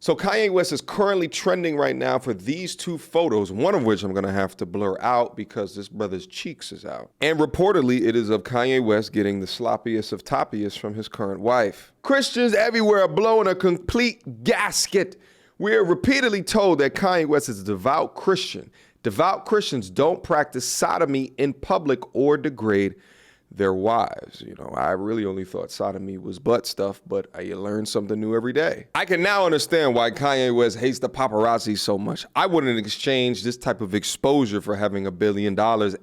So Kanye West is currently trending right now for these two photos, one of which I'm gonna have to blur out because this brother's cheeks is out. And reportedly, it is of Kanye West getting the sloppiest of toppiest from his current wife. Christians everywhere are blowing a complete gasket. We are repeatedly told that Kanye West is a devout Christian. Devout Christians don't practice sodomy in public or degrade their wives. You know, I really only thought sodomy was butt stuff, but you learn something new every day. I can now understand why Kanye West hates the paparazzi so much. I wouldn't exchange this type of exposure for having $1 billion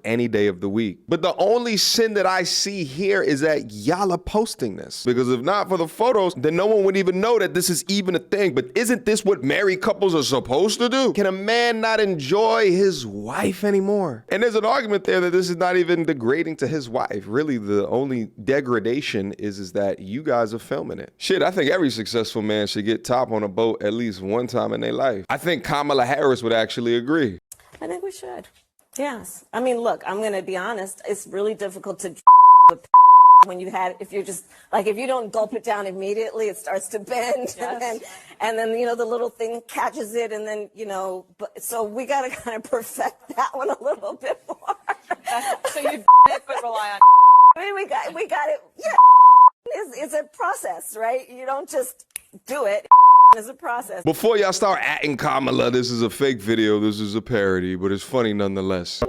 any day of the week. But the only sin that I see here is that y'all are posting this. Because if not for the photos, then no one would even know that this is even a thing. But isn't this what married couples are supposed to do? Can a man not enjoy his wife anymore? And there's an argument there that this is not even degrading to his wife. Really, the only degradation is that you guys are filming it. Shit, I think every successful man should get top on a boat at least one time in their life. I think Kamala Harris would actually agree. I think we should. Yes. I mean, look, I'm going to be honest. It's really difficult to when you had, if you're just, like, if you don't gulp it down immediately, it starts to bend. Yes. And then, you know, the little thing catches it. And then, you know, so we got to kind of perfect that one a little bit more. So you but rely on. I mean, we got it. Yeah, it's a process, right? You don't just do it. It's a process. Before y'all start atting Kamala, this is a fake video. This is a parody, but it's funny nonetheless.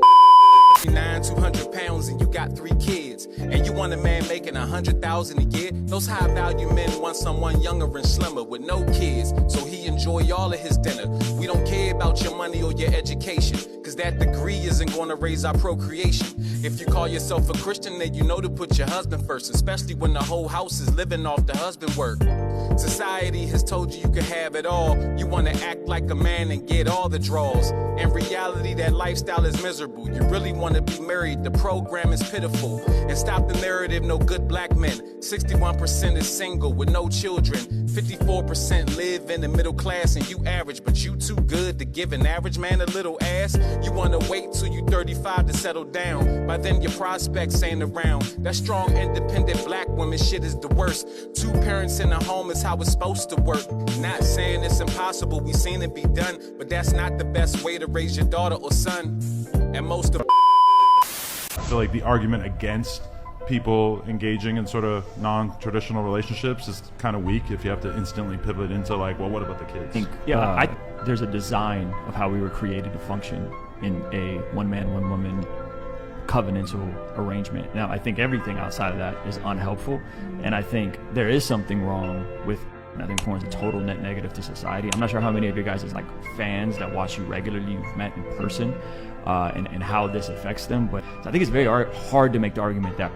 200 pounds and you got 3 kids, and you want a man making 100,000 a year. Those high value men want someone younger and slimmer with no kids, so he enjoy all of his dinner. We don't care about your money or your education, cause that degree isn't going to raise our procreation. If you call yourself a Christian, then you know to put your husband first, especially when the whole house is living off the husband work. Society has told you can have it all. You want to act like a man and get all the draws. In reality, that lifestyle is miserable. You really want to be married, the program is pitiful. And stop the narrative, no good black men. 61% is single with no children. 54% live in the middle class, and you average, but you too good to give an average man a little ass. You want to wait till you 35 to settle down. By then your prospects ain't around. That strong, independent black woman shit is the worst. 2 parents in a home is how it's supposed to work. Not saying it's impossible, we seen it be done, but that's not the best way to raise your daughter or son. And most of I feel like the argument against people engaging in sort of non-traditional relationships is kind of weak if you have to instantly pivot into like, well, what about the kids? There's a design of how we were created to function in a one man, one woman covenantal arrangement. Now, I think everything outside of that is unhelpful, and I think there is something wrong with, I think porn is a total net negative to society. I'm not sure how many of you guys as like fans that watch you regularly, you've met in person, and how this affects them. But I think it's very hard to make the argument that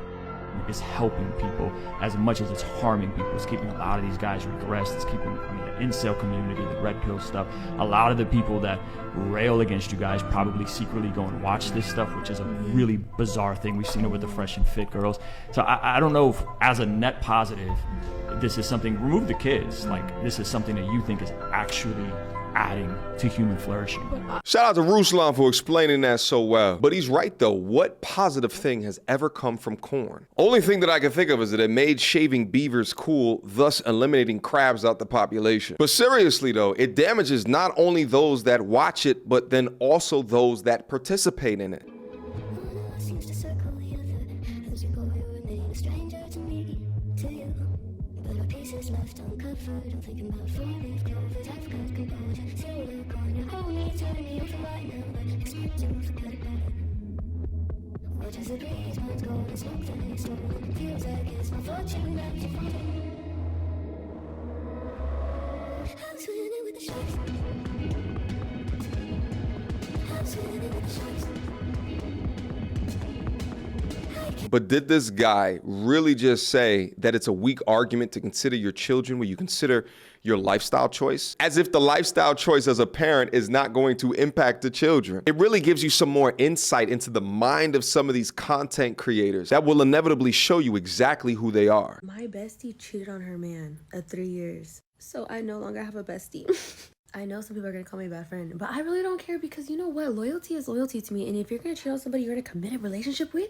it's helping people as much as it's harming people. It's keeping a lot of these guys regressed. It's keeping, the incel community, the red pill stuff. A lot of the people that rail against you guys probably secretly go and watch this stuff, which is a really bizarre thing. We've seen it with the fresh and fit girls. So I don't know if, as a net positive, this is something, remove the kids, like this is something that you think is actually adding to human flourishing. Shout out to Ruslan for explaining that so well. But he's right though, what positive thing has ever come from corn? Only thing that I can think of is that it made shaving beavers cool, thus eliminating crabs out the population. But seriously though, it damages not only those that watch it, but then also those that participate in it. But did this guy really just say that it's a weak argument to consider your children when you consider your lifestyle choice? As if the lifestyle choice as a parent is not going to impact the children. It really gives you some more insight into the mind of some of these content creators that will inevitably show you exactly who they are. My bestie cheated on her man at 3 years, so I no longer have a bestie. I know some people are going to call me a bad friend, but I really don't care because you know what? Loyalty is loyalty to me, and if you're going to cheat on somebody you're in a committed relationship with,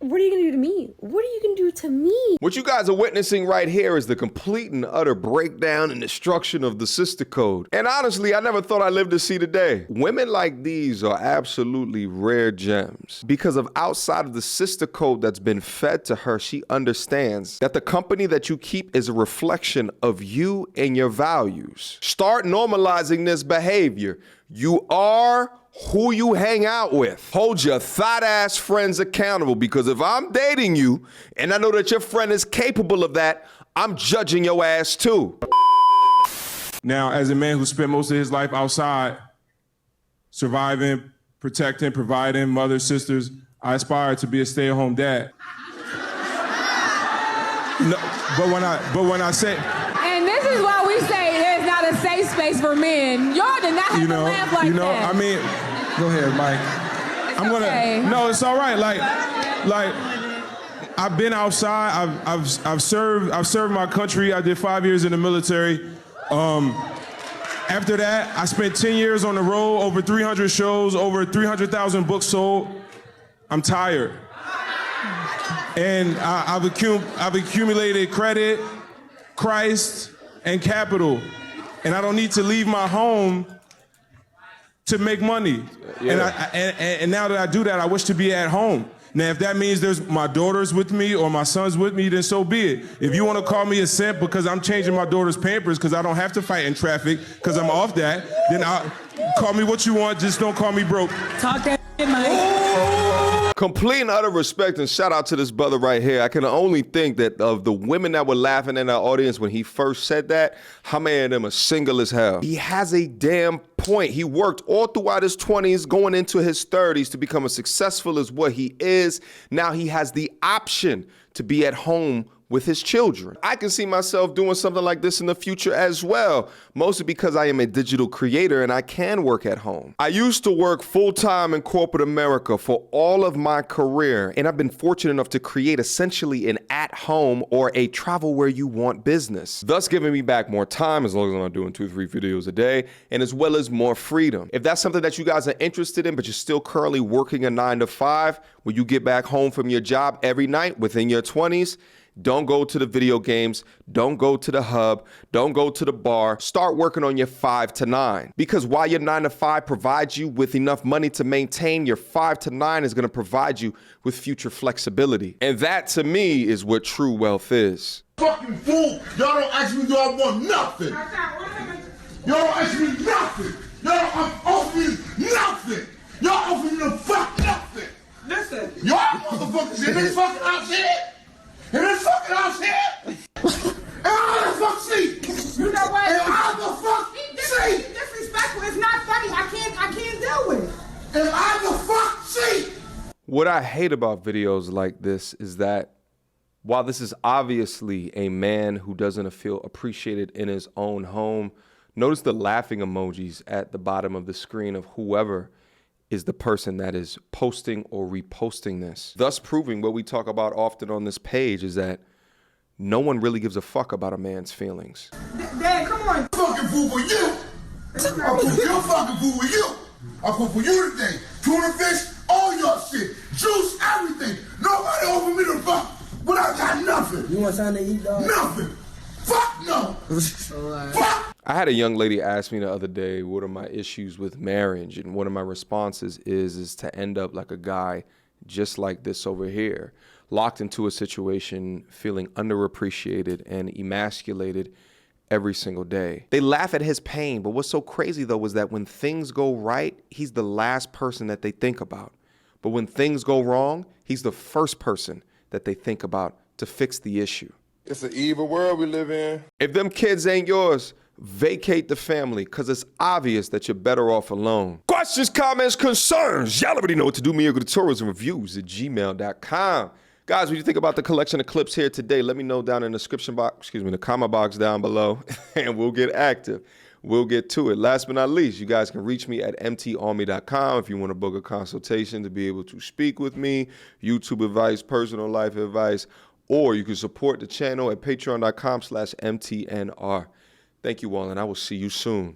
What are you gonna do to me? What are you gonna do to me? What you guys are witnessing right here is the complete and utter breakdown and destruction of the sister code. And honestly, I never thought I'd live to see the day. Women like these are absolutely rare gems. Because of outside of the sister code that's been fed to her, she understands that the company that you keep is a reflection of you and your values. Start normalizing this behavior. You are who you hang out with. Hold your thought-ass friends accountable, because if I'm dating you and I know that your friend is capable of that, I'm judging your ass too. Now, as a man who spent most of his life outside, surviving, protecting, providing, mothers, sisters, I aspire to be a stay-at-home dad. No, but when I say... And this is why we say there's not a safe space for men. Y'all did not have to laugh like that. I mean, go ahead, Mike. Okay. No, it's all right. Like, I've been outside. I've served my country. I did 5 years in the military. After that, I spent 10 years on the road, over 300 shows, over 300,000 books sold. I'm tired. And I've accumulated credit, Christ, and capital. And I don't need to leave my home to make money. Yeah. And now that I do that, I wish to be at home. Now, if that means there's my daughters with me or my sons with me, then so be it. If you want to call me a simp because I'm changing my daughter's Pampers because I don't have to fight in traffic because I'm off that, then call me what you want, just don't call me broke. Talk that shit, Mike. Complete and utter respect and shout out to this brother right here. I can only think that of the women that were laughing in our audience when he first said that, how many of them are single as hell? He has a damn point. He worked all throughout his 20s, going into his 30s to become as successful as what he is. Now he has the option to be at home with his children. I can see myself doing something like this in the future as well, mostly because I am a digital creator and I can work at home. I used to work full-time in corporate America for all of my career, and I've been fortunate enough to create essentially an at-home or a travel where you want business, thus giving me back more time as long as I'm not doing 2-3 videos a day, and as well as more freedom. If that's something that you guys are interested in, but you're still currently working a 9-to-5, when you get back home from your job every night within your 20s, don't go to the video games, don't go to the hub, don't go to the bar. Start working on your 5 to 9. Because while your 9 to 5 provides you with enough money to maintain, your 5 to 9 is going to provide you with future flexibility. And that to me is what true wealth is. Fucking fool! Y'all don't ask me, do I want nothing? Y'all don't ask me nothing! Y'all don't offer me nothing! Y'all offer me the fuck nothing! Listen. Y'all motherfuckers in this fucking house here! In this fucking house here! And I the fuck see! You know what? And I the fuck see! Disrespectful. It's not funny. I can't deal with it. And I the fuck see! What I hate about videos like this is that while this is obviously a man who doesn't feel appreciated in his own home, notice the laughing emojis at the bottom of the screen of whoever is the person that is posting or reposting this. Thus proving what we talk about often on this page is that no one really gives a fuck about a man's feelings. Dad, come on. Fucking food for you! I cook your fucking food with you! I cook for you today. Tuna fish, all your shit. Juice, everything. Nobody offer me the fuck, but I got nothing. You want something to eat, dog? Nothing. Fuck no. Fuck. I had a young lady ask me the other day, what are my issues with marriage? And one of my responses is to end up like a guy just like this over here, locked into a situation, feeling underappreciated and emasculated every single day. They laugh at his pain, but what's so crazy though is that when things go right, he's the last person that they think about. But when things go wrong, he's the first person that they think about to fix the issue. It's an evil world we live in. If them kids ain't yours, vacate the family, because it's obvious that you're better off alone. Questions, comments, concerns, y'all already know what to do. Me, your tutorials and reviews at gmail.com. Guys, what do you think about the collection of clips here today? Let me know down in the description box, the comment box down below, and we'll get active. We'll get to it. Last but not least, you guys can reach me at MTarmy.com if you want to book a consultation to be able to speak with me, YouTube advice, personal life advice, or you can support the channel at patreon.com/MTNR. Thank you all, and I will see you soon.